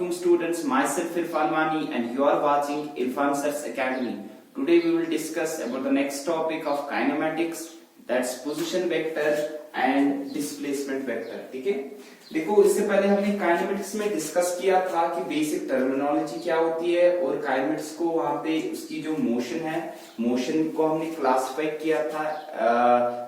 alaikum students, myself Irfan Mani and you are watching Irfan Sir's Academy. Today we will discuss about the next topic of kinematics, that's position vector and displacement vector. ठीक है, देखो इससे पहले हमने kinematics में discuss किया था कि बेसिक टर्मिनोलॉजी क्या होती है और काइनेमेटिक्स को वहां पे उसकी जो मोशन है, मोशन को हमने क्लासिफाई किया था।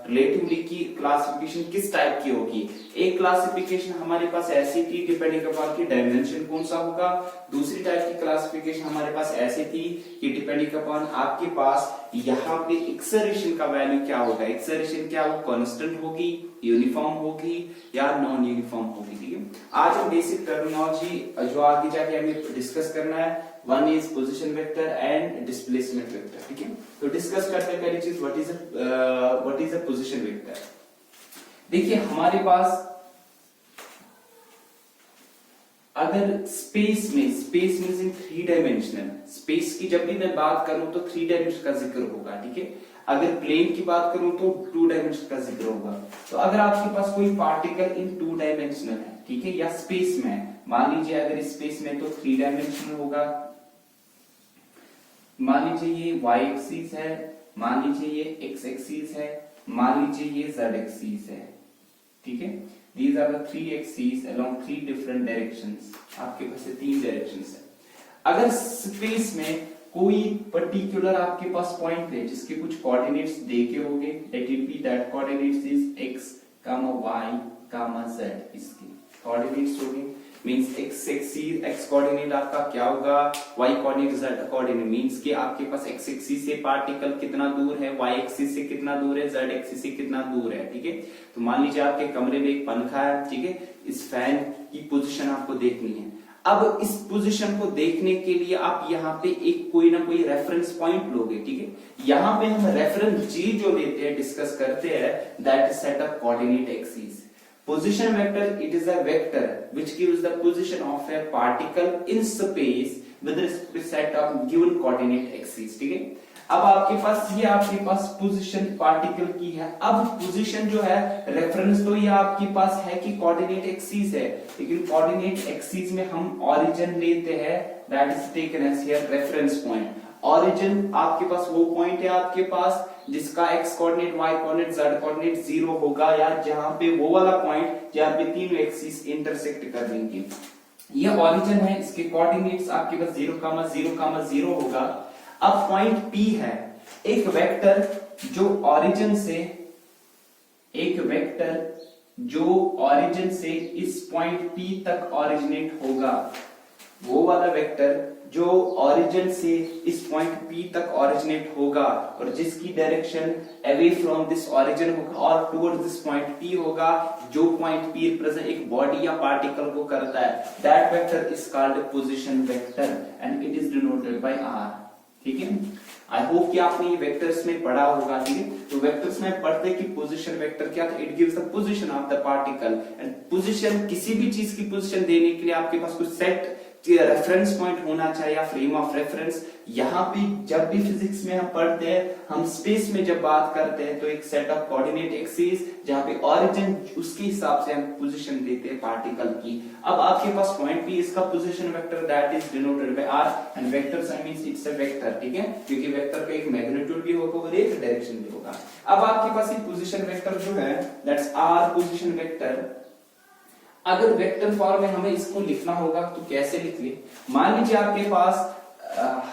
रिलेटिवली की क्लासिफिकेशन किस टाइप की होगी, एक क्लासिफिकेशन हमारे पास ऐसी थी डिपेंडिंग अपॉन की डायमेंशन कौन सा होगा, दूसरी टाइप की क्लासिफिकेशन हमारे पास ऐसी थी कि डिपेंडिंग अपॉन आपके पास यहाँ पे एक्सेलरेशन का वैल्यू क्या होगा, एक्सेलरेशन क्या वो कांस्टेंट होगी, यूनिफॉर्म होगी या नॉन यूनिफॉर्म होगी। ठीक है, आज हम बेसिक टर्मिनोलॉजी जो आगे जाके हमें डिस्कस करना है, one is position vector and displacement vector. ठीक है, तो डिस्कस करते हैं पहली चीज what is a position vector. देखिए हमारे पास अगर space means in three dimensional space की जब भी मैं बात करूं तो थ्री डायमेंशन का जिक्र होगा। ठीक है, अगर प्लेन की बात करूं तो टू डायमेंशन का जिक्र होगा। तो अगर आपके पास कोई पार्टिकल इन टू डायमेंशनल है, ठीक है, या स्पेस में, मान लीजिए अगर स्पेस में तो थ्री डायमेंशनल होगा, मान लीजिए ये y एक्सिस है, मान लीजिए ये x एक्सिस है, मान लीजिए ये z एक्सिस है। ठीक है, these are the three axes along three different directions, आपके पास तीन डायरेक्शंस है। अगर स्पेस में कोई पर्टिकुलर आपके पास पॉइंट है जिसके कुछ कोऑर्डिनेट्स देके होंगे, late it B that coordinates is x, y, z, इसके कोऑर्डिनेट्स होंगे, means x axis x coordinate आपका क्या होगा, y coordinate, z coordinate, means कि आपके पास x एक्सिस से पार्टिकल कितना दूर है, y एक्सिस से कितना दूर है, z एक्सिस से कितना दूर है। ठीक है, तो मान लीजिए आपके कमरे में एक पंखा है, ठीक है, इस फैन की पोजीशन आपको देखनी है। अब इस पोजीशन को देखने के लिए आप यहाँ पे एक कोई ना कोई रेफरेंस पॉइंट लोगे। ठीक है, यहाँ पे हम रेफरेंस जी जो लेते हैं, डिस्कस करते हैं, that is set of coordinate axis. Position vector, it is a vector which gives the position of a particle in space with respect to set of given coordinate axis। ठीक है, अब आपके पास ये आपके पास पोजीशन पार्टिकल की है। अब position जो है रेफरेंस तो ये आपके पास है कि कोऑर्डिनेट एक्सिस है, लेकिन कोऑर्डिनेट एक्सिस में हम ओरिजिन लेते हैं, that is taken as here reference point. Origin आपके पास वो पॉइंट है आपके पास जिसका x coordinate, y coordinate, z coordinate 0 होगा, या जहां पे वो वाला पॉइंट जहां पे तीनों एक्सिस इंटरसेक्ट कर देंगे, ये ओरिजिन है। इसके कोऑर्डिनेट्स आपके पास 0,0,0 होगा। अब पॉइंट P है, एक वेक्टर जो ओरिजिन से इस पॉइंट P तक ओरिजिनेट होगा, वो वाला वेक्टर जो ओरिजिन से इस पॉइंट P तक ओरिजिनेट होगा और जिसकी direction away from this origin होगा और टुवर्ड्स दिस पॉइंट P होगा, जो पॉइंट P रिप्रेजेंट एक बॉडी या पार्टिकल को करता है, that vector is called position vector and it is denoted by R। ठीक है, आई होप कि आपने ये वेक्टर्स में पढ़ा होगा। ठीक है, तो वेक्टर्स में पढ़ते कि पोजीशन वेक्टर क्या था, it gives the position of the particle and position, किसी भी चीज की पोजीशन देने के लिए आपके पास कुछ सेट रेफरेंस पॉइंट होना चाहिए या फ्रेम ऑफ रेफरेंस। यहाँ पे जब भी फिजिक्स में हम पढ़ते हैं, हम स्पेस में जब बात करते हैं तो एक सेट ऑफ कोऑर्डिनेट एक्सिस जहाँ पे ओरिजिन, उसके हिसाब से हम पोजीशन देते हैं पार्टिकल की। अब आपके पास पॉइंट P, इसका position vector that is denoted by R and vector I means it's a vector. ठीक है, क्योंकि वेक्टर का एक मैग्नीट्यूड भी होगा और एक डायरेक्शन भी होगा। अब आपके पास ये पोजीशन वेक्टर जो है दैट्स R पोजीशन वेक्टर। अगर वेक्टर फॉर्म में हमें इसको लिखना होगा तो कैसे लिख ले, मान लीजिए आपके पास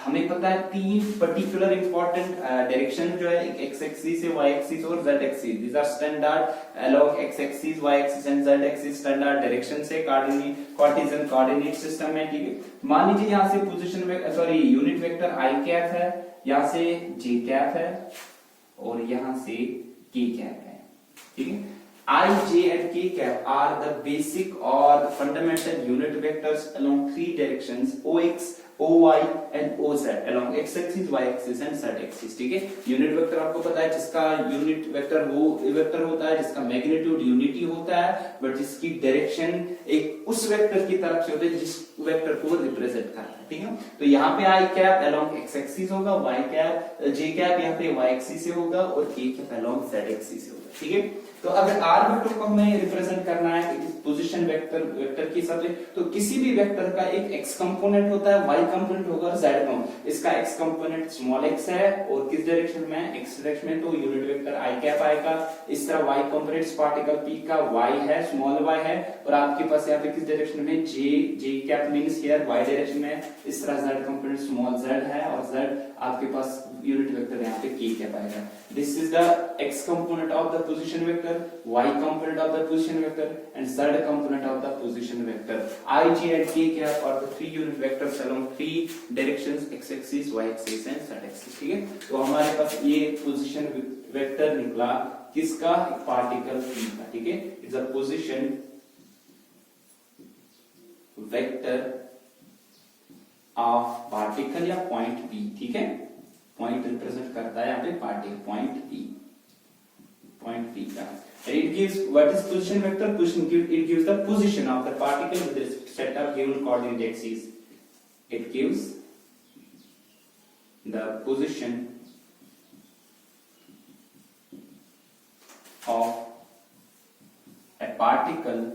हमें पता है तीन पर्टिकुलर इंपॉर्टेंट डायरेक्शन जो है, एक्स एक्सिस है, वाई एक्सिस और Z axis. These are standard along X axis, Y axis and Z axis standard direction से कार्टेशियन कोऑर्डिनेट सिस्टम में। ठीक है, मान लीजिए यहाँ से position unit vector I cap है, यहाँ से जे कैप है और यहाँ से के कैप है। ठीक है, I, J and K cap are the basic or the fundamental unit vectors along three directions, OX, OY and OZ along x axis, y axis and z axis। ठीक है, यूनिट वेक्टर आपको पता है जिसका unit vector वो vector होता है जिसका मैग्नीट्यूड यूनिटी होता है, बट जिसकी डायरेक्शन एक उस वेक्टर की तरफ से होती है जिस वेक्टर को रिप्रेजेंट करता है, ठीक है। तो यहाँ पे आई कैप अलोंग एक्स एक्सिस होगा, वाई कैप जे कैप यहाँ पे वाई एक्सिस से होगा और के कैप अलोंग जेड एक्सिस से होगा, ठीक है। तो अगर आर वेक्टर को हमें रिप्रेजेंट करना है पोजीशन वेक्टर के हिसाब से, तो किसी भी वेक्टर का एक एक्स कंपोनेंट होता है, वाई कंपोनेंट होगा और जेड कंपोनेंट। इसका एक्स कंपोनेंट स्मॉल एक्स है और किस डायरेक्शन में, एक्स डायरेक्शन में, तो यूनिट वेक्टर आई कैप आएगा। इस तरह वाई कंपोनेंट पार्टिकल पी का वाई है, स्मॉल वाई है, और आपके पास यहाँ पे किस डायरेक्शन में, J cap means here Y direction में। इस तरह जेड कंपोनेंट स्मॉल जेड है और जेड आपके पास यूनिट वेक्टर यहाँ पे के कैप आएगा। This is the x component of the position vector, y component of the position vector and z component of the position vector. I, j and k cap are the three unit vectors along three directions, x axis, y axis and z axis, ठीक है। तो हमारे पास ये position vector निकला किसका, particle p का, ठीक है। It's a position vector of particle या पॉइंट p, ठीक है। पॉइंट रिप्रेजेंट करता है यहाँ पे पार्टिकल पॉइंट p का। And it gives what is position vector? It gives the position of the particle with respect of given coordinate axis. It gives the position of a particle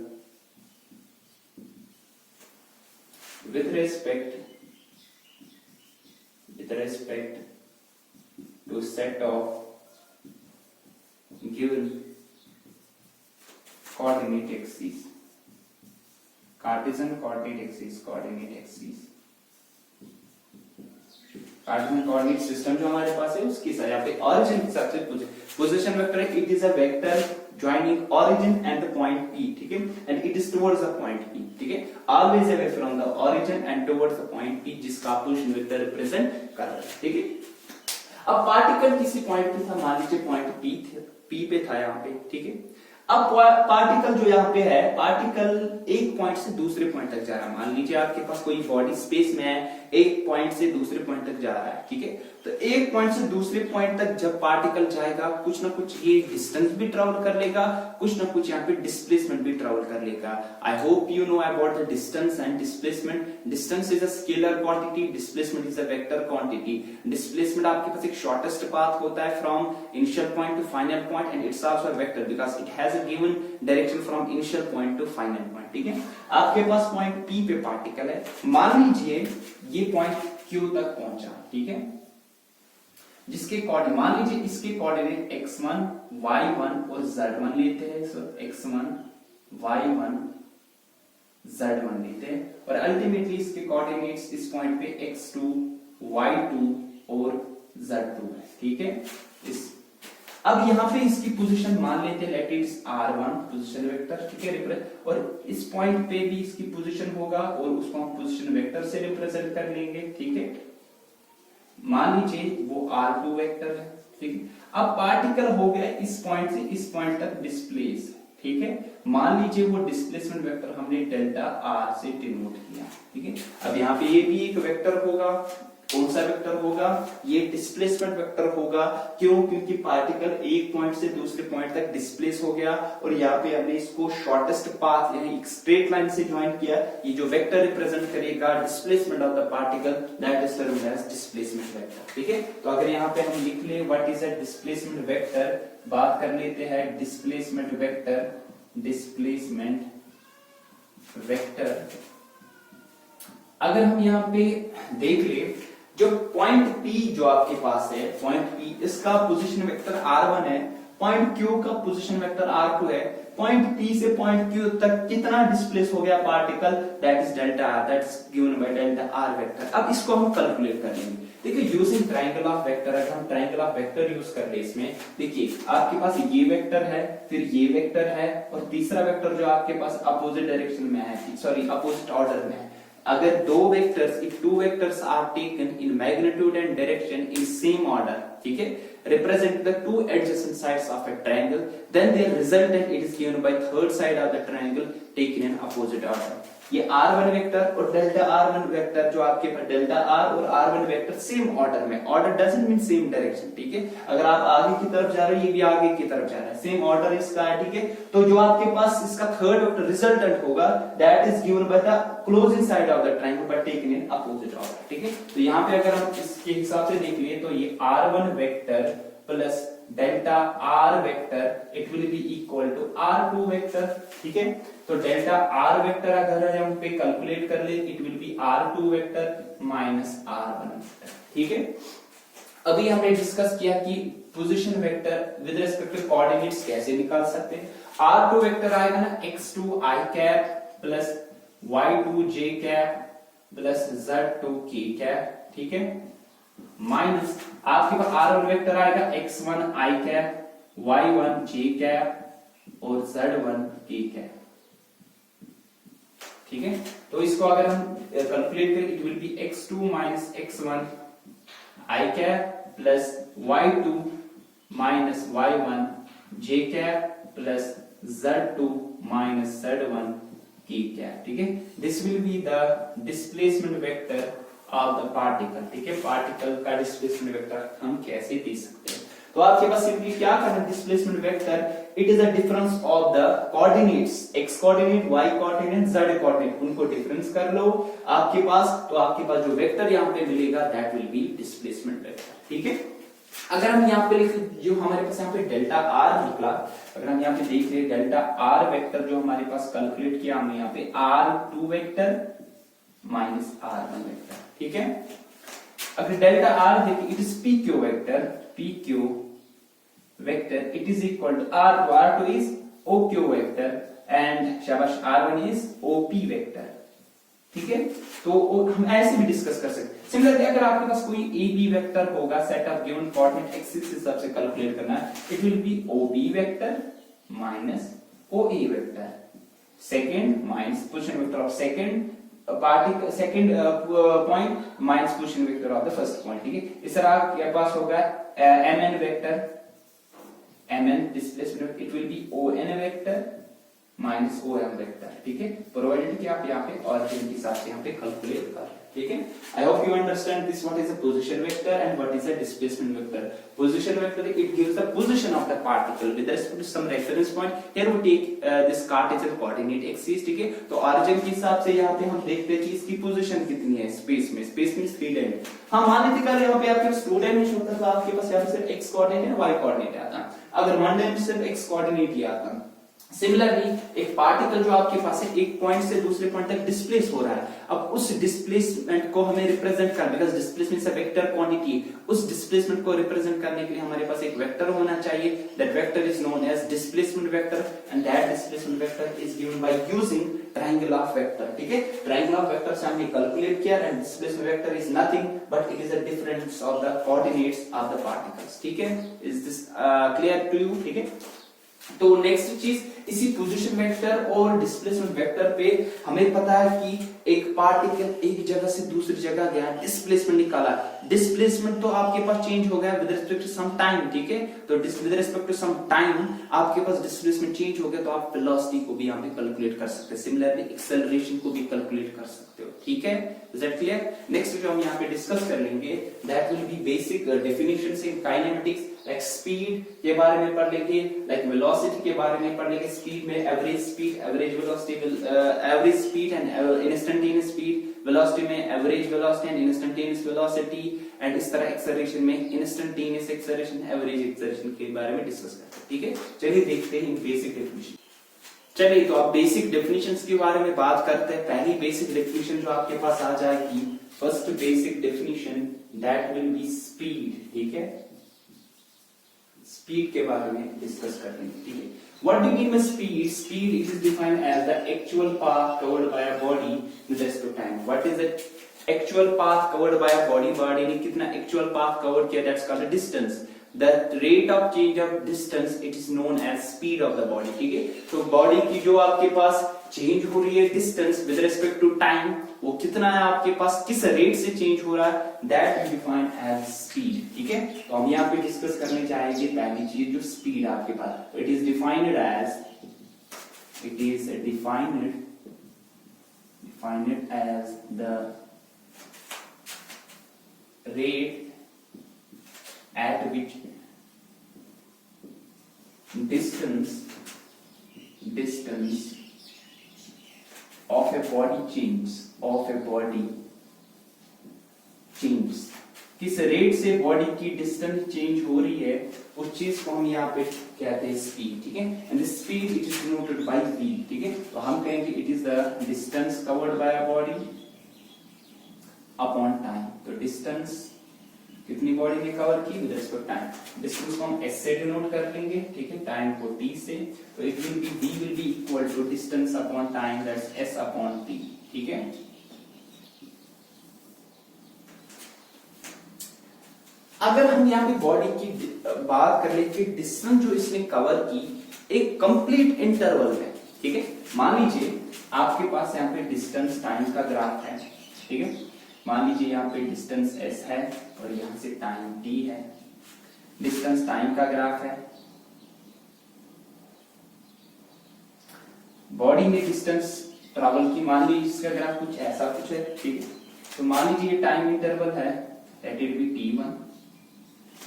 with respect to set of given coordinate axis, Cartesian coordinate axis, Cartesian coordinate system जो हमारे पास है उसके साथ यहाँ पे origin के हिसाब से पोजीशन वेक्टर है। It is a vector joining origin and the point P, ठीक है, and it is towards the point P, ठीक है, always away from the origin and towards the point P जिसका पोजीशन वेक्टर रिप्रेजेंट कर रहा है, ठीक है। अब पार्टिकल किसी पॉइंट पे था, मान लीजिए पॉइंट P पे था यहाँ पे, ठीक है। अब पार्टिकल जो यहाँ पे है, पार्टिकल एक पॉइंट से दूसरे पॉइंट तक जा रहा है। मान लीजिए आपके पास कोई बॉडी स्पेस में है, एक पॉइंट से दूसरे पॉइंट तक जा रहा है, ठीक है। तो एक पॉइंट से दूसरे पॉइंट तक जब पार्टिकल जाएगा, कुछ ना कुछ ये डिस्टेंस भी ट्रेवल कर लेगा, कुछ ना कुछ यहाँ पे डिस्प्लेसमेंट भी ट्रेवल कर लेगा। आई hope you know about the distance and displacement. Distance is a scalar quantity, displacement is a vector quantity. Displacement आपके पास एक शॉर्टेस्ट पाथ होता है from initial point two final point, and it's also a vector because it has a given direction from initial point two final point, ठीक है। आपके पास point P पे particle है, मान लीजिए ये पॉइंट Q तक पहुंचा, ठीक है, जिसके कोऑर्डिनेट, मान लीजिए इसके कोऑर्डिनेट x1, y1 और z1 लेते हैं, सो x1, y1, z1 लेते हैं, और अल्टीमेटली इसके कोऑर्डिनेट्स इस पॉइंट पे x2, y2 और z2 है, ठीक है। इस अब यहाँ पे इसकी पोजीशन मान लेते हैं, let it r1 position vector, ठीक है, और इस पॉइंट पे भी इसकी पोजीशन होगा और उसको हम पोजीशन वेक्टर से रिप्रेजेंट कर लेंगे, ठीक है। मान लीजिए वो r2 वेक्टर है, ठीक है। अब पार्टिकल हो गया इस पॉइंट से इस पॉइंट तक डिस्प्लेस, ठीक है। मान लीजिए वो डिस्प्लेसमेंट वेक्टर हमने डेल्टा r से डिनोट किया, ठीक है। अब यहाँ पे ये भी एक वेक्टर होगा, कौन सा वेक्टर होगा, ये डिस्प्लेसमेंट वेक्टर होगा। क्यों? क्योंकि पार्टिकल एक पॉइंट से दूसरे पॉइंट तक डिस्प्लेस हो गया और यहाँ पे हमने इसको शॉर्टेस्ट पाथ यानी एक स्ट्रेट लाइन से ज्वाइन किया। ये जो वेक्टर रिप्रेजेंट करेगा displacement of the particle, that is termed as displacement vector, ठीक है। तो अगर यहाँ पे हम लिख ले what is a displacement vector, बात कर लेते हैं डिस्प्लेसमेंट वेक्टर। अगर हम यहाँ पे देख ले, जो पॉइंट P जो आपके पास है, पॉइंट P इसका पोजीशन वेक्टर r1 है, पॉइंट Q का पोजीशन वेक्टर r2 है। पॉइंट P से पॉइंट Q तक कितना डिस्प्लेस हो गया particle, that is delta r, that's given by delta r vector. अब इसको हम कैलकुलेट कर लेंगे। देखिए यूजिंग ट्रायंगल ऑफ वेक्टर, अगर हम ट्रायंगल ऑफ वेक्टर यूज कर ले इसमें, देखिए आपके पास ये वेक्टर है, फिर ये वेक्टर है और तीसरा वेक्टर जो आपके पास अपोजिट डायरेक्शन में है, सॉरी अपोजिट ऑर्डर में है। अगर दो vectors, if two vectors are taken in magnitude and direction in same order, ठीक है, represent the two adjacent sides of a triangle, then their resultant it is given by third side of the triangle taken in opposite order. ये r1 vector और delta r1 vector जो आपके पास delta r और r1 vector same order में, order doesn't mean same direction, ठीक है। अगर आप आगे की तरफ जा रहे हो, ये भी आगे की तरफ जा रहा है, सेम ऑर्डर इसका है, ठीक है। तो जो आपके पास इसका थर्ड वेक्टर रिजल्टेंट होगा that is given by the closing side of the triangle but taken in opposite order, ठीक है। तो यहाँ पे अगर हम इसके हिसाब से देख लिए तो ये r1 vector plus delta r vector it will be equal to r2 vector, ठीक है। तो डेल्टा r वेक्टर अगर हम पे कैलकुलेट कर ले it will be r2 vector minus r1 vector, ठीक है। अभी हमने डिस्कस किया कि position vector with respect to coordinates कैसे निकाल सकते हैं। r2 वेक्टर आएगा ना x2 i cap plus y2 j cap plus z2 k cap, ठीक है, माइनस आपके पास r1 वेक्टर आएगा x1 i cap y1 j cap और z1 k कैप, ठीक है। तो इसको अगर हम कैलकुलेट करें it will B x2 minus x1 i cap plus y2 minus y1 j cap plus z2 minus z1 k cap, ठीक है। This will be the displacement vector of the particle, ठीक है। पार्टिकल का displacement vector हम कैसे दे सकते हैं, तो आपके पास सिंपली क्या करना, displacement vector it is the difference of the coordinates x coordinate y coordinate z coordinate, उनको डिफरेंस कर लो आपके पास, तो आपके पास जो वेक्टर यहाँ पे मिलेगा that will B displacement vector, ठीक है। अगर हम यहाँ पे लिखें जो हमारे पास यहाँ पे डेल्टा r निकला, अगर हम यहाँ पे देख रहे हैं डेल्टा r वेक्टर जो हमारे पास कैलकुलेट किया हमने यहाँ पे r2 vector minus r1 vector, ठीक है। अगर डेल्टा r देखिए it is pq vector, pq vector it is equal to r2 is oq vector and शाबाश r1 इज op वेक्टर, ठीक है। तो हम ऐसे भी डिस्कस कर सकते हैं। सिमिलरली अगर आपके पास कोई ab वेक्टर होगा set of given coordinate axis के हिसाब से कैलकुलेट करना है, it will B ob vector minus oa vector, second minus position vector of second particle second point minus position vector of the first point, ठीक है। इस तरह आपके पास होगा mn vector, mn displacement it will B on vector minus om vector, ठीक है, provided कि आप यहाँ पे ऑरिजिन के हिसाब से यहाँ पे कैलकुलेट कर, ठीक है। I hope you understand this what is a position vector and what is a displacement vector. Position vector it gives the position of the particle with respect to some reference point, here we take this Cartesian coordinate axis, ठीक है। तो origin के हिसाब से यहाँ पे हम देखते हैं कि इसकी पोजीशन कितनी है स्पेस में, स्पेस मींस 3 डायमेंशन। हाँ मान लीजिए अगर यहाँ पे आपके पास 2 डायमेंशन होता तो आपके पास यहाँ पे सिर्फ x कोऑर्डिनेट और y कोऑर्डिनेट आता, अगर 1 डायमेंशन सिर्फ x कोऑर्डिनेट ही आता। सिमिलरली एक पार्टिकल जो आपके पास है एक पॉइंट से दूसरे पॉइंट तक डिस्प्लेस हो रहा है, अब उस डिस्प्लेसमेंट को हमें रिप्रेजेंट करना, because displacement is a vector quantity, उस डिस्प्लेसमेंट को रिप्रेजेंट करने के लिए हमारे पास एक वेक्टर होना चाहिए, that vector is known as displacement vector and that displacement vector is given by using triangle of vector, ठीक है। ट्रायंगल ऑफ वेक्टर से हमने कैलकुलेट किया and displacement vector is nothing but it is the difference of the coordinates of the particles, ठीक है। Is this clear to you, ठीक है। तो नेक्स्ट चीज इसी पोजीशन वेक्टर और डिस्प्लेसमेंट वेक्टर पे हमें पता है कि एक पार्टिकल एक जगह से दूसरी जगह गया, डिस्प्लेसमेंट निकाला, डिस्प्लेसमेंट तो आपके पास चेंज हो गया with respect to some time, ठीक है। तो with respect to some time आपके पास डिस्प्लेसमेंट चेंज हो गया तो आप वेलोसिटी को भी यहाँ पे कैलकुलेट कर सकते हैं, सिमिलरली एक्सेलरेशन को भी कैलकुलेट कर सकते हो, ठीक है। Is that clear? नेक्स्ट जो हम यहाँ पे डिस्कस कर लेंगे that will B basic definitions in kinematics, like speed के बारे में पढ़ लेंगे, लाइक वेलोसिटी के बारे में पढ़ लेंगे, स्पीड में average speed, average velocity, average speed and instantaneous speed, velocity में average velocity and instantaneous velocity, and इस तरह एक्सेलरेशन में इंस्टेंटेनियस एक्सेलरेशन, एवरेज एक्सेलरेशन के बारे में डिस्कस करते हैं, ठीक है। चलिए देखते हैं बेसिक डेफिनेशन। चलिए तो आप बेसिक डेफिनेशंस के बारे में बात करते हैं। पहली बेसिक डेफिनेशन जो आपके पास आ जाएगी, first basic definition that will B speed, ठीक है। स्पीड के बारे में डिस्कस कर लेंगे, ठीक है। What do you mean by speed? Speed it is defined as the actual path covered by a body with respect to time. What is the actual path covered by a body? Body ने कितना actual path covered किया? That's called a distance. The rate of change of distance it is known as speed of the body, ठीक है। तो body की जो आपके पास चेंज हो रही है distance with respect to time, वो कितना है आपके पास, किस रेट से चेंज हो रहा है, that is defined as speed, ठीक है। तो हम यहाँ पे डिस्कस करने जाएंगे पहली चीज जो स्पीड आपके पास, it is defined find it as the rate at which distance of a body changes, किस रेट से बॉडी की डिस्टेंस चेंज हो रही है उस चीज को हम यहाँ पे कहते हैं स्पीड, ठीक है। And this speed it is denoted by v, ठीक है। तो हम कहेंगे it is the distance covered by a body upon time. तो डिस्टेंस कितनी बॉडी ने कवर की विद रिस्पेक्ट टाइम, डिस्टेंस को हम s से डिनोट कर लेंगे, ठीक है, टाइम को t से। तो it will be v will be equal to distance upon time, that's s upon t, ठीक है। अगर हम यहाँ पे बॉडी की बात कर ले कि डिस्टेंस जो इसने कवर की एक कंप्लीट इंटरवल में, ठीक है। मान लीजिए आपके पास यहाँ पे डिस्टेंस टाइम का ग्राफ है, ठीक है। मान लीजिए यहाँ पे डिस्टेंस s है और यहाँ से टाइम t है, डिस्टेंस टाइम का ग्राफ है। बॉडी ने डिस्टेंस ट्रैवल की, मान लीजिए इसका ग्राफ कुछ ऐसा कुछ है, ठीक है। तो मान लीजिए टाइम इंटरवल है, लेट इट बी t1,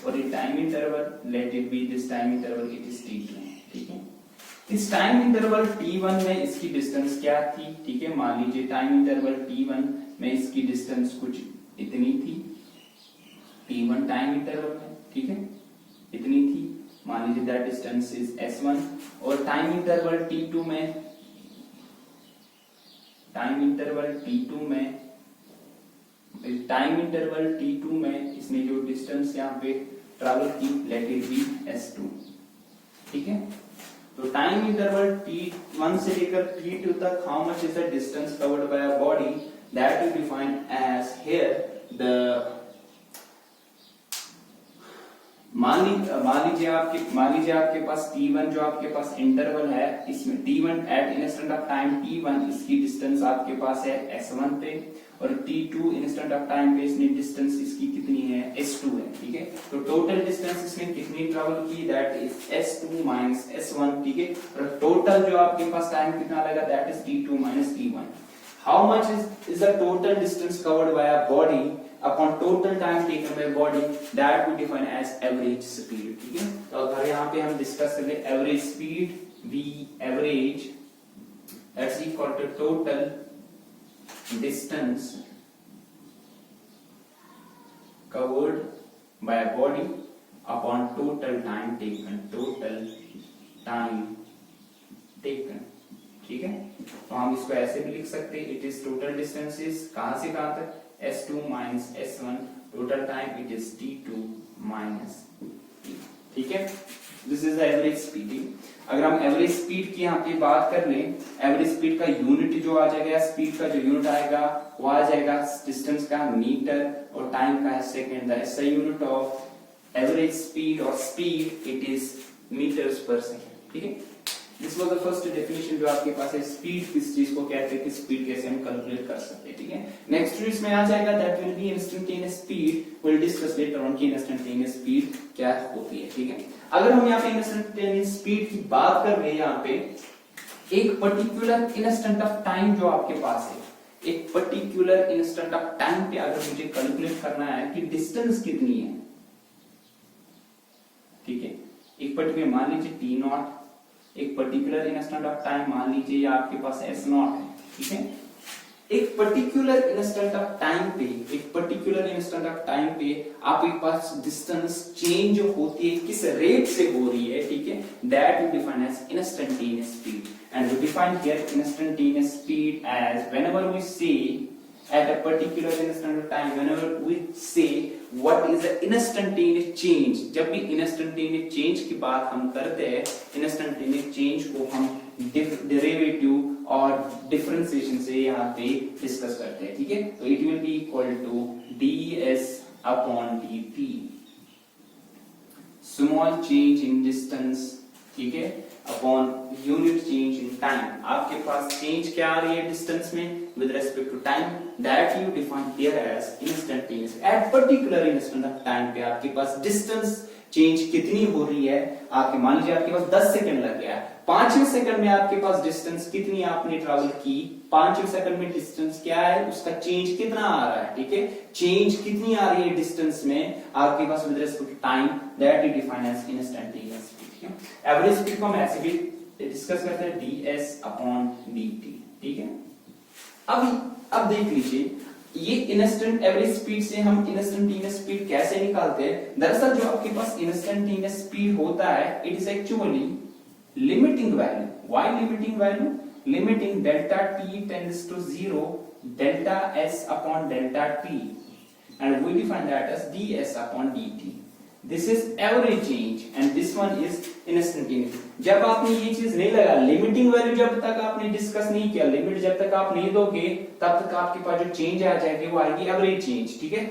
और ये time interval late it B this time interval it is t2, ठीक है। इस टाइम इंटरवल t1 में इसकी डिस्टेंस क्या थी, ठीक है। मान लीजिए टाइम इंटरवल t1 में इसकी डिस्टेंस कुछ इतनी थी, t1 टाइम इंटरवल में, ठीक है, इतनी थी। मान लीजिए दैट डिस्टेंस इज s1। और टाइम इंटरवल t2 में इसने जो डिस्टेंस यहाँ पे ट्रैवल की लेट इट बी s2, ठीक है। तो टाइम इंटरवल t1 से लेकर t2 तक how much is the distance covered by a body, that will define as here the मान लीजिए आपके पास t1 जो आपके पास इंटरवल है, इसमें t1 at instant of time t1 इसकी डिस्टेंस आपके पास है s1 पे, और t2 इंस्टेंट ऑफ टाइम पे इसने डिस्टेंस इसकी कितनी है s2 है, ठीक है। तो टोटल डिस्टेंस इसने कितनी ट्रैवल की, that is s2 minus s1, ठीक है। और टोटल जो आपके पास टाइम कितना लगा, that is t2 minus t1। How much is the total distance covered by a body upon total time taken by body, that we define as average speed, ठीक है। तो अगर यहाँ पे हम डिस्कस करें average speed, v average that's equal to total distance covered by a body upon total time taken, ठीक है। तो हम इसको ऐसे भी लिख सकते हैं, इट इज टोटल डिस्टेंसेस कहां से कहां तक, s2 minus s1, total time it is t2 minus t, ठीक है। This is the average speed. अगर हम एवरेज स्पीड की यहाँ पे बात कर लें, एवरेज स्पीड का यूनिट जो आ जाएगा, स्पीड का जो यूनिट आएगा वो आ जाएगा डिस्टेंस का मीटर और टाइम का है second. The SI unit of average speed और स्पीड इट इज मीटर्स पर सेकंड, ठीक है। This was the first definition जो आपके पास है, स्पीड किस चीज को कहते हैं, कि स्पीड कैसे हम कैलकुलेट कर सकते हैं, ठीक है। नेक्स्ट जो इसमें आ जाएगा that will B instantaneous speed, will discuss later on कि इंस्टेंटेनियस स्पीड क्या होती है, ठीक है। अगर हम यहाँ पे इंस्टेंटेनियस स्पीड की बात कर रहे हैं, यहाँ पे एक पर्टिकुलर इंस्टेंट ऑफ टाइम जो आपके पास है, एक पर्टिकुलर इंस्टेंट ऑफ टाइम पे अगर मुझे कैलकुलेट करना है कि डिस्टेंस कितनी है, ठीक है। एक पर्टिकुलर मान लीजिए t0, एक पर्टिकुलर इंस्टेंट ऑफ टाइम मान लीजिए आपके पास s0 है, ठीक है। एक पर्टिकुलर इंस्टेंट ऑफ टाइम पे आपके पास डिस्टेंस चेंज होती है, किस रेट से हो रही है, ठीक है, that we define as instantaneous speed. And we define here instantaneous speed as whenever we say at a particular instant of time, whenever we say what is the instantaneous change, जब भी instantaneous change की बात हम करते हैं, instantaneous change को हम derivative और डिफरेंशिएशन से यहाँ पे डिस्कस करते हैं, ठीक है। तो it will be equal to ds upon dt, small change in distance, ठीक है, upon unit change in time. आपके पास चेंज क्या आ रही है डिस्टेंस में with respect to time, that you define here as instantaneous. At particular instant of time पे आपके पास डिस्टेंस चेंज कितनी हो रही है आपके, मान लीजिए आपके पास 10 सेकंड लग गया, 5वें सेकंड में आपके पास डिस्टेंस कितनी आपने ट्रैवल की, 5वें सेकंड में डिस्टेंस क्या है, उसका चेंज कितना आ रहा है, ठीक है, चेंज कितनी आ रही है डिस्टेंस में आपके पास with respect to time, that is defined as instantaneous speed, ठीक है। एवरेज स्पीड को हम ऐसे भी डिस्कस करते हैं ds/dt, ठीक है। अब देख लीजिए ये इंस्टेंट एवरेज स्पीड से हम इंस्टेंटेनियस स्पीड कैसे निकालते हैं। दरअसल जो आपके पास इंस्टेंटेनियस स्पीड होता है it is actually limiting value. Why limiting value? Limiting delta t tends to 0 delta s upon delta t and we define that as ds/dt. This is average change and this one is instantaneous. जब आपने ये चीज नहीं लगा, limiting value जब तक आपने discuss नहीं किया, लिमिट जब तक आप नहीं दोगे तब तक आपके पास जो चेंज आ जाएगी वो आएगी एवरेज चेंज, ठीक है।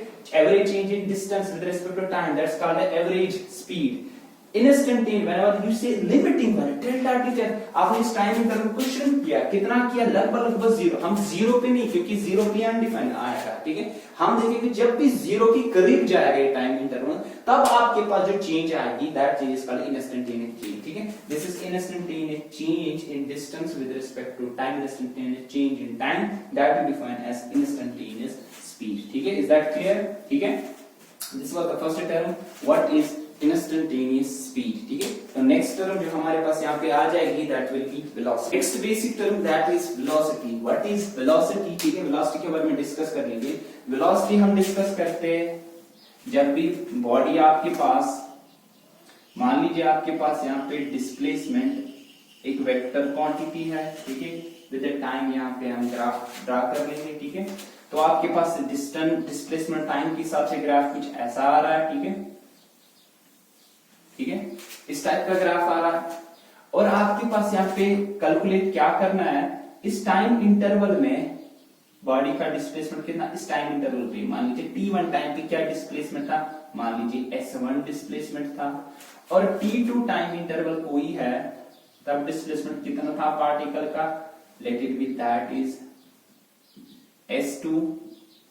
Average change in distance with respect to time, that's called average speed. Instantaneous whenever you say limiting value delta T, आपने इस टाइम इंटरवल को श्रिंक किया, कितना किया, लगभग 0। हम 0 पे नहीं, क्योंकि 0 पे अनडिफाइंड आएगा, ठीक है। हम देखेंगे जब भी 0 के करीब जाएगा ये टाइम इंटरवल तब आपके पास जो चेंज आएगी that change is called instantaneous change, ठीक है। This is instantaneous change in distance with respect to time, instantaneous change in time, that is defined as instantaneous speed, ठीक है। Is that clear? ठीक है। This was the first term, what is instantaneous speed, ठीक है। तो next term जो हमारे पास यहाँ पे आ जाएगी that will B velocity. Next basic term that is velocity. What is velocity, ठीक है। वेलोसिटी के बारे में डिस्कस कर लेंगे। वेलोसिटी हम डिस्कस करते हैं जब भी बॉडी आपके पास, मान लीजिए आपके पास यहाँ पे डिस्प्लेसमेंट एक वेक्टर क्वांटिटी है, ठीक है, विद द टाइम यहाँ पे हम ग्राफ ड्रा कर लेंगे, ठीक है। तो आपके पास डिस्टेंस डिस्प्लेसमेंट टाइम के हिसाब से ग्राफ कुछ ऐसा आ रहा है, ठीक है, ठीक है, इस टाइप का ग्राफ आ रहा है। और आपके पास यहाँ पे कैलकुलेट क्या करना है, इस टाइम इंटरवल में बॉडी का डिस्प्लेसमेंट कितना, इस टाइम इंटरवल पे मान लीजिए t1 टाइम पे क्या डिस्प्लेसमेंट था, मान लीजिए s1 डिस्प्लेसमेंट था, और t2 टाइम इंटरवल कोई है तब डिस्प्लेसमेंट कितना था पार्टिकल का, late it B that is s2,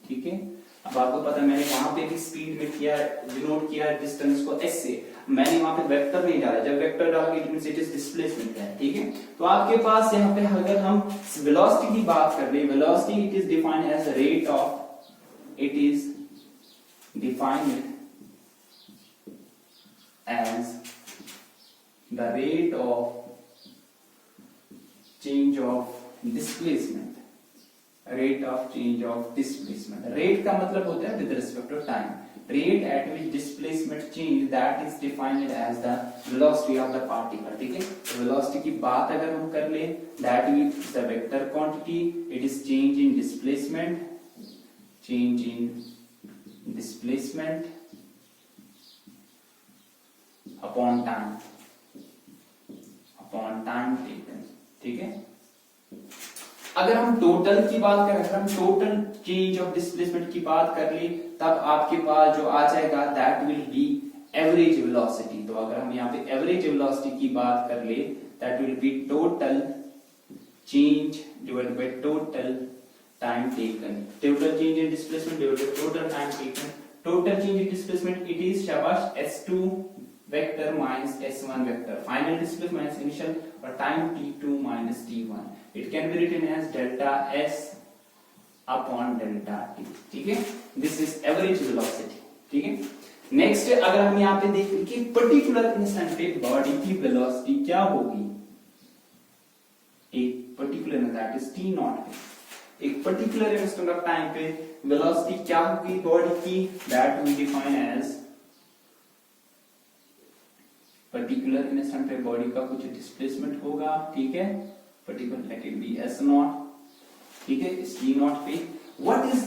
ठीक है। अब आपको पता है मैंने वहां पे भी स्पीड में किया, डिनोट किया डिस्टेंस को s से, मैंने वहां पे वेक्टर नहीं डाला, जब वेक्टर डालोगे it means it is displacement है, ठीक है। तो आपके पास यहाँ पे अगर हम वेलोसिटी की बात कर रहे हैं, velocity it is defined as rate of, it is defined as the rate of change of displacement, rate of change of displacement. Rate का मतलब होता है with respect to time, rate at which displacement change, that is defined as the velocity of the particle, ठीक है। तो velocity की बात अगर हम कर ले, that is the vector quantity, it is change in displacement upon time taken, ठीक है। अगर हम टोटल की बात करें, अगर हम टोटल चेंज ऑफ डिस्प्लेसमेंट की बात कर ली तब आपके पास जो आ जाएगा that will B average velocity. तो अगर हम यहाँ पे एवरेज वेलोसिटी की बात कर ले that will be total change divided by total time taken, total change in displacement divided by total time taken. Total change in displacement it is शाबाश s2 vector minus s1 vector, final displacement minus initial, और time t2 minus t1, it can be written as delta s upon delta t, ठीक है। This is average velocity, ठीक है। Next अगर हम यहाँ पे देखें कि पर्टिकुलर इंस्टेंट पे बॉडी की वेलोसिटी क्या होगी, एक particular that is t not पे, एक पर्टिकुलर इंस्टेंट ऑफ टाइम पे वेलोसिटी क्या होगी बॉडी की, that we define as particular instant पे बॉडी का कुछ डिस्प्लेसमेंट होगा, ठीक है, particular let it be s not, ठीक है, इस t नॉट पे what is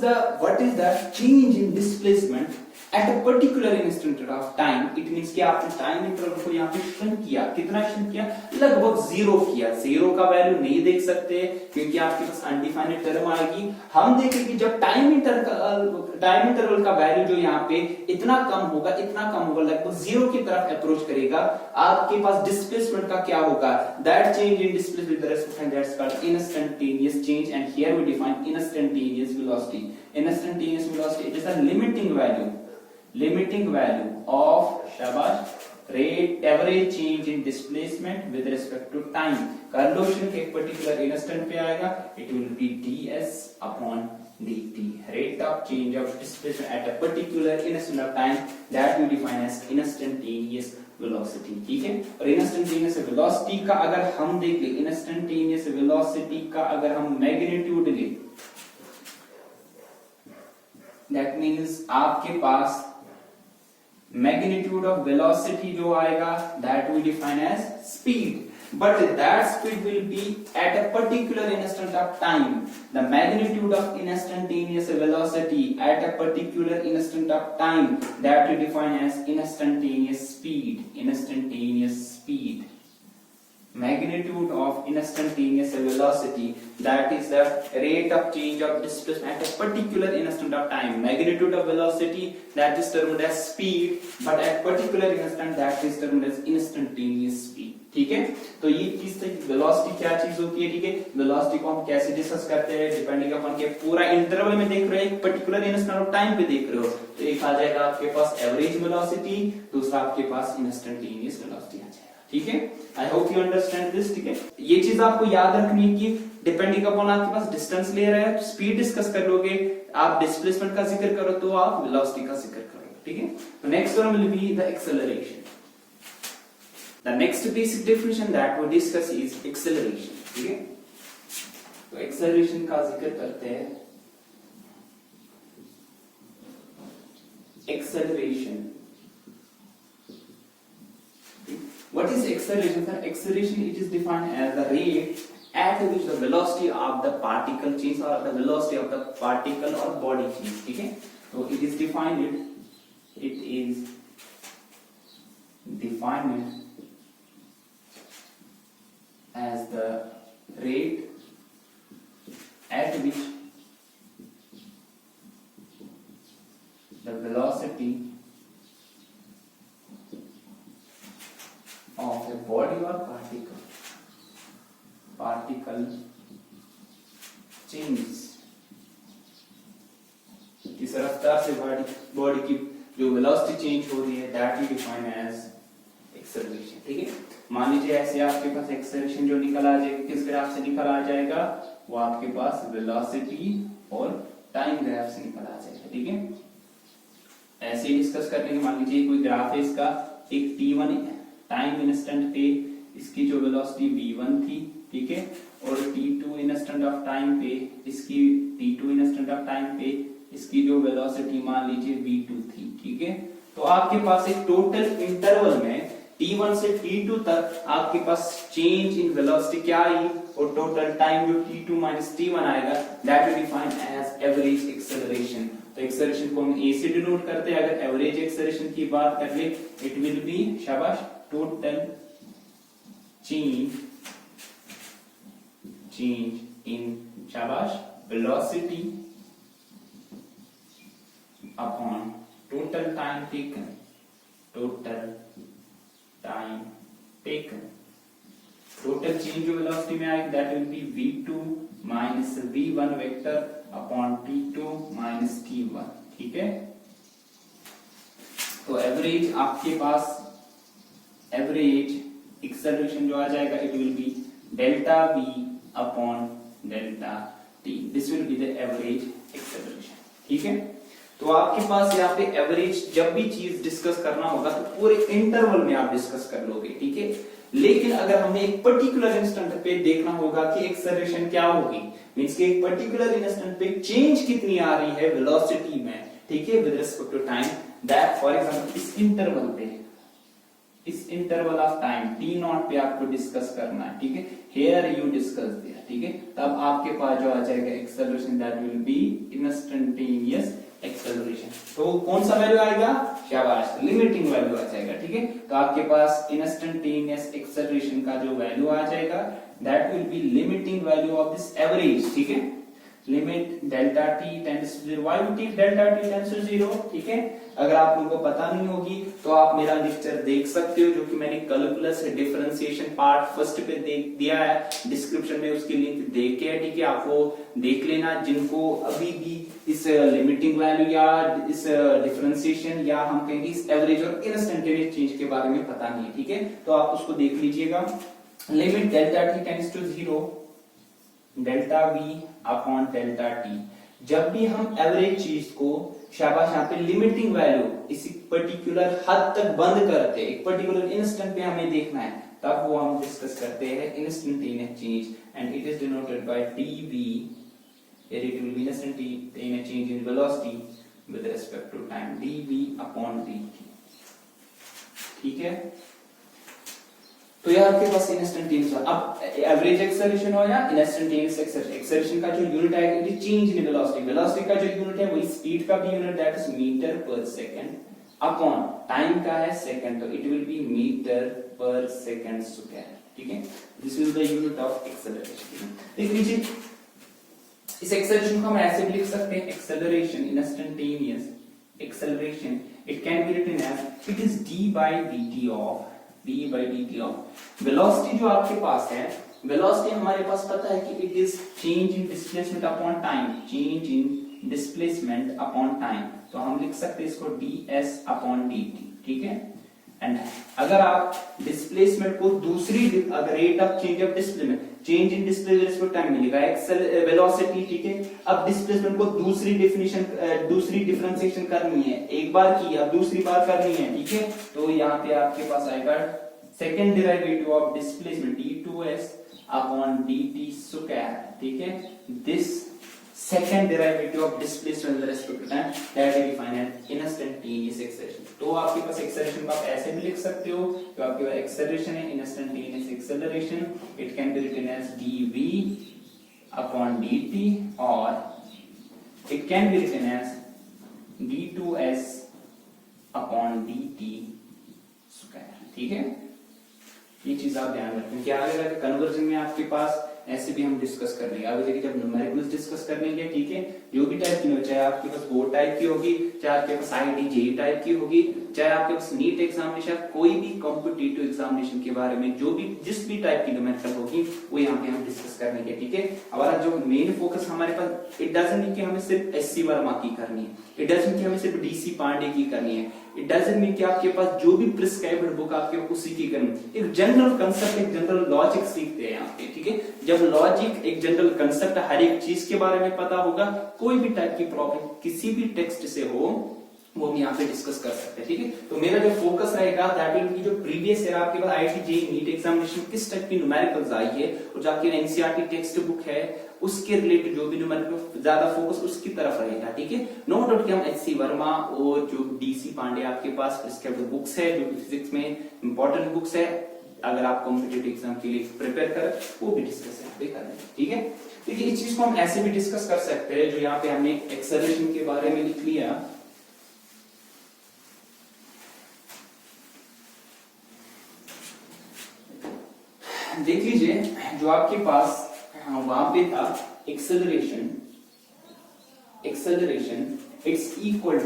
the change in displacement at a particular instant of time, it means कि आपने टाइम इंटरवल को यहाँ पे श्रिंक किया, कितना श्रिंक किया, लगभग 0 किया। 0 का वैल्यू नहीं देख सकते क्योंकि आपके पास अनडिफाइंड टर्म आएगी। हम देखेंगे जब टाइम इंटरवल का वैल्यू जो यहाँ पे इतना कम होगा लगभग 0 की तरफ अप्रोच करेगा, आपके पास डिस्प्लेसमेंट का क्या होगा, that change in displacement with respect to that's called instantaneous change, and here we define instantaneous velocity. Instantaneous velocity, it is a limiting value. Limiting value of शाबाश rate average change in displacement with respect to time. कार्लोशन के एक particular instant पे आएगा, it will be ds upon dt, rate of change of displacement at a particular instant of time that we define as instantaneous velocity। ठीक है, और instantaneous velocity का अगर हम देख ले, instantaneous velocity का अगर हम मैग्नीट्यूड ले, that means आपके पास magnitude of velocity जो आएगा that we define as speed, but that speed will be at a particular instant of time। The magnitude of instantaneous velocity at a particular instant of time that we define as instantaneous speed। instantaneous speed, magnitude of instantaneous velocity, that is the rate of change of displacement at a particular instant of time। magnitude of velocity that is termed as speed, but at particular instant that is termed as instantaneous speed। ठीक है, तो ये चीज थी velocity क्या चीज होती है। ठीक है, वेलोसिटी को हम कैसे डिस्कस करते हैं, डिपेंडिंग अपॉन के पूरा इंटरवल में देख रहे हो, एक पर्टिकुलर इंस्टेंट ऑफ टाइम पे देख रहे हो, तो एक आ जाएगा आपके पास एवरेज वेलोसिटी, दूसरा आपके पास इंस्टेंटेनियस वेलोसिटी आ जाएगा। ठीक है, I hope you understand this. ठीक है, ये चीज आपको याद रखनी है कि डिपेंडिंग अपॉन आपके पास डिस्टेंस ले रहे हैं, स्पीड डिस्कस कर लोगे, आप डिस्प्लेसमेंट का जिक्र करो तो आप वेलोसिटी का जिक्र करोगे। ठीक है, तो next one will be the acceleration. The next basic definition that we discuss is acceleration। ठीक है, तो acceleration का जिक्र करते हैं। acceleration, what is acceleration? The acceleration, it is defined as the rate at which the velocity of the particle change or the velocity of the particle or body change। ठीक है, तो it is defined as the rate at which the velocity of a body or particle changes, किस रफ्तार से body की जो velocity change हो रही है, that we define as acceleration। ठीक है, मान लीजिए ऐसे आपके पास एक्सेलरेशन जो निकल आ जाएगा, किस ग्राफ से निकल आ जाएगा, वो आपके पास वेलोसिटी और टाइम ग्राफ से निकल आ जाएगा। ठीक है, ऐसे ही डिस्कस कर लेंगे। मान लीजिए कोई ग्राफ है इसका, एक t1 टाइम इंस्टेंट पे इसकी जो वेलोसिटी v1 थी, ठीक है, और t2 इंस्टेंट ऑफ टाइम पे इसकी t2 इंस्टेंट ऑफ टाइम पे इसकी जो वेलोसिटी मान लीजिए v2 थी। ठीक है, तो आपके पास एक टोटल इंटरवल में t1 से t2 तक आपके पास चेंज इन वेलोसिटी क्या आई, और टोटल टाइम जो t2 माइनस t1 आएगा, that we define as average acceleration. तो एक्सेलरेशन को हम a से डिनोट करते हैं। अगर एवरेज एक्सेलरेशन की बात कर ले, इट विल बी शाबाश टोटल चेंज इन शाबाश velocity upon total time taken, total change जो वेलोसिटी में आएगी, that will B v2 minus v1 vector upon t2 minus t1। ठीक है, तो एवरेज आपके पास एवरेज एक्सेलरेशन जो आ जाएगा, it will B delta v upon delta t, this will be the average acceleration. ठीक है, तो आपके पास यहाँ पे एवरेज जब भी चीज डिस्कस करना होगा तो पूरे इंटरवल में आप डिस्कस कर लोगे। ठीक है, लेकिन अगर हमें एक पर्टिकुलर इंस्टेंट पे देखना होगा कि एक्सेलरेशन क्या होगी, मींस कि एक पर्टिकुलर इंस्टेंट पे चेंज कितनी आ रही है वेलोसिटी में, ठीक है, with respect to time, that for example इस इंटरवल पे, इस interval of time t not पे आपको डिस्कस करना है। ठीक है, हियर यू डिस्कस दिया। ठीक है, तब आपके पास जो आ जाएगा acceleration, that will B instantaneous acceleration. तो कौन सा वैल्यू आएगा, शाबाश लिमिटिंग वैल्यू आ जाएगा। ठीक है, तो आपके पास इंस्टेंटेनियस एक्सेलरेशन का जो वैल्यू आ जाएगा, that will be limiting value of this average. ठीक है, limit delta T tends to 0, why T delta T tends to 0, ठीक है। अगर आप लोगों को पता नहीं होगी तो आप मेरा लेक्चर देख सकते हो, जो कि मैंने कैलकुलस डिफरेंशिएशन पार्ट फर्स्ट पे दिया है, डिस्क्रिप्शन में उसकी लिंक देख के है, ठीक है, आप वो देख लेना। जिनको अभी भी इस लिमिटिंग वैल्यू या इस डिफरेंशिएशन या हम कहेंगे इस एवरेज और इंस्टेंटेनियस चेंज के बारे में पता नहीं है, ठीक है, तो आप उसको देख लीजिएगा। Limit delta T tends to 0 delta V upon delta T, जब भी हम एवरेज चीज को, शाबाश, यहाँ पे लिमिटिंग वैल्यू इसी पर्टिकुलर हद तक बंद करते हैं, एक पर्टिकुलर इंस्टेंट पे हमें देखना है, तब वो हम डिस्कस करते हैं instantaneous change, and it is denoted by dv, it will be instantaneous change in velocity with respect to time, dv upon dt, ठीक है। तो ये आपके पास इंस्टेंटेनियस, अब एवरेज एक्सेलरेशन हो या इंस्टेंटेनियस एक्सेलरेशन का जो यूनिट है it is change in velocity, velocity का जो यूनिट है वही स्पीड का भी यूनिट, दैट इज मीटर पर सेकंड, अपॉन टाइम का है सेकंड, तो इट विल बी मीटर पर सेकंड स्क्वायर, ठीक है। This is the unit of acceleration. देख लीजिए, इस एक्सेलरेशन को हम ऐसे भी लिख सकते हैं, acceleration, instantaneous acceleration, it can be written as it is d by dt of velocity. जो आपके पास है वेलोसिटी, हमारे पास पता है कि it is change in displacement upon time, change in displacement upon time, तो हम लिख सकते हैं इसको ds अपॉन dt, ठीक है। एंड अगर आप डिस्प्लेसमेंट को दूसरी, अगर rate of change of displacement, change in displacement time मिलेगा वेलोसिटी, ठीक है। अब डिस्प्लेसमेंट को दूसरी डेफिनेशन, दूसरी डिफरेंशिएशन करनी है, एक बार की अब दूसरी बार करनी है, ठीक है, तो यहाँ पे आपके पास आएगा second derivative of displacement d2s upon dt square, ठीक है। This second derivative of displacement with respect to time, that is defined as instantaneous acceleration। तो आपके पास acceleration को आप ऐसे भी लिख सकते हो, तो आपके पास acceleration है instantaneous acceleration, it can be written as dv upon dt, or it can be written as d2s upon dt square, ठीक है। ये चीज आप ध्यान रखें, क्या आगे जाके कन्वर्जन में आपके पास ऐसे भी हम डिस्कस कर लेंगे, आगे जाके जब न्यूमेरिकल्स डिस्कस कर लेंगे, ठीक है, जो भी टाइप की हो, चाहे आपके पास बोर्ड टाइप की होगी, चाहे आपके पास आईआईटी जेईई टाइप की होगी, चाहे आपके पास नीट एग्जामिनेशन, कोई भी कॉम्पिटिटिव एग्जामिनेशन के बारे में जो भी जिस भी टाइप की न्यूमेरिकल होगी वो यहाँ पे हम डिस्कस कर लेंगे, ठीक है। हमारा जो मेन फोकस हमारे पास, इट डजंट मीन कि हमें सिर्फ एससी वर्मा की करनी है, इट डजंट मीन कि हमें सिर्फ डीसी पांडे की करनी है, इट डजंट मीन कि आपके पास जो भी प्रिस्क्राइब्ड बुक आपके उसी की करनी, एक जनरल कंसेप्ट, एक जनरल लॉजिक सीखते हैं यहाँ पे, ठीक है। जब लॉजिक, एक जनरल कंसेप्ट, हर एक चीज के बारे में पता होगा, कोई भी टाइप की प्रॉब्लम किसी भी टेक्स्ट से हो वो हम यहाँ पे डिस्कस कर सकते हैं, ठीक है। तो मेरा जो फोकस रहेगा दैट विल बी जो प्रीवियस ईयर आपके पास आईआईटी जेईई नीट एग्जामिनेशन किस टाइप की न्यूमेरिकल्स आई है, और जो आपकी एनसीईआरटी टेक्स्ट बुक है उसके रिलेटेड जो भी न्यूमेरिकल ज्यादा फोकस उसकी तरफ रहेगा, ठीक है। नो डाउट कि हम एचसी वर्मा और जो डीसी पांडे आपके पास प्रिस्क्राइब्ड बुक्स है, जो फिजिक्स में इंपॉर्टेंट बुक्स है, अगर आप कॉम्पिटिटिव एग्जाम के लिए प्रिपेयर कर, वो भी डिस्कस यहाँ पे कर लेंगे, ठीक है। देखिए, इस चीज को हम ऐसे भी डिस्कस कर सकते हैं, जो यहाँ पे हमने एक्सेलरेशन के बारे में लिख लिया, देख लीजिए, जो आपके पास वहां पे था acceleration, it's equal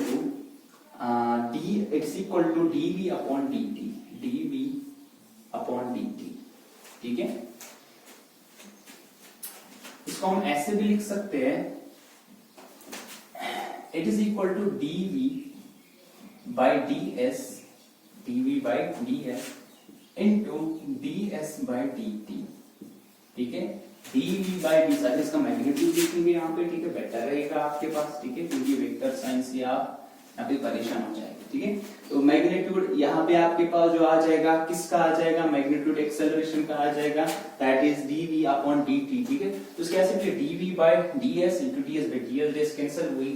to dv upon dt, ठीक है। इसको हम ऐसे भी लिख सकते हैं, it is equal to dv by ds into ds by dt, ठीक है। dv बाय ds, अगर इसका मैग्नीट्यूड लिखेंगे यहाँ पे, ठीक है, बेटर रहेगा आपके पास, ठीक है, क्योंकि वेक्टर साइंस से आप यहाँ पे परेशान हो जाएंगे, ठीक है। तो मैग्नीट्यूड यहाँ पे आपके पास जो आ जाएगा, किसका आ जाएगा, मैग्नीट्यूड एक्सेलरेशन का आ जाएगा, that is dv upon dt, ठीक है। तो इसके ऐसे लिखिए dv by ds into ds by ds cancel, we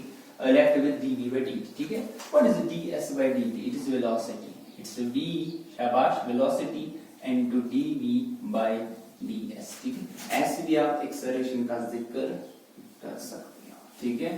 left with dv by dt, ठीक है। What is ds by dt? It is velocity, it's v, शाबाश, velocity into dv by ds, ठीक है। ऐसे भी आप एक्सेलरेशन का जिक्र कर सकते हो, ठीक है।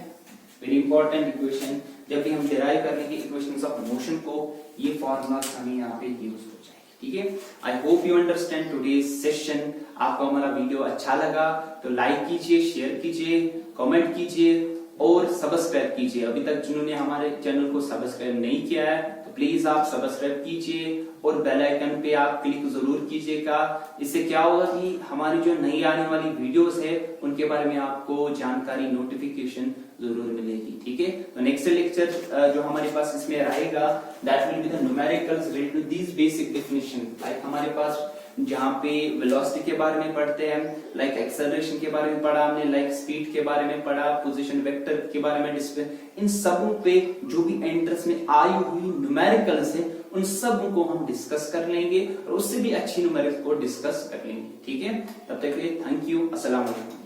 वेरी इंपॉर्टेंट इक्वेशन, जब भी हम डिराइव करने की इक्वेशंस ऑफ मोशन को, ये फॉर्मूलाज हमें यहाँ पे यूज हो जाएंगे, ठीक है। I hope you understand today's session. आपको हमारा वीडियो अच्छा लगा तो लाइक कीजिए, शेयर कीजिए, कमेंट कीजिए और सब्सक्राइब कीजिए। अभी तक जिन्होंने हमारे चैनल को सब्सक्राइब नहीं किया है तो प्लीज आप सब्सक्राइब कीजिए और बेल आइकन पे आप क्लिक जरूर कीजिएगा। इससे क्या होगा कि हमारी जो नई आने वाली वीडियोस है उनके बारे में आपको जानकारी, नोटिफिकेशन जरूर मिलेगी, ठीक है। तो नेक्स्ट लेक्चर जो हमारे पास इसमें रहेगा that will be the numericals related to this basic definition. Like हमारे पास जहाँ पे वेलोसिटी के बारे में पढ़ते हैं, लाइक एक्सेलरेशन के बारे में पढ़ा हमने, लाइक स्पीड के बारे में पढ़ा, पोजीशन वेक्टर के बारे में डिस्कस, इन सब पे जो भी एंट्रेंस में आई हुई न्यूमेरिकल्स है उन सब को हम डिस्कस कर लेंगे और उससे भी अच्छी न्यूमेरिकल्स को डिस्कस कर लेंगे, ठीक है। तब तक के लिए थैंक यू, अस्सलाम वालेकुम।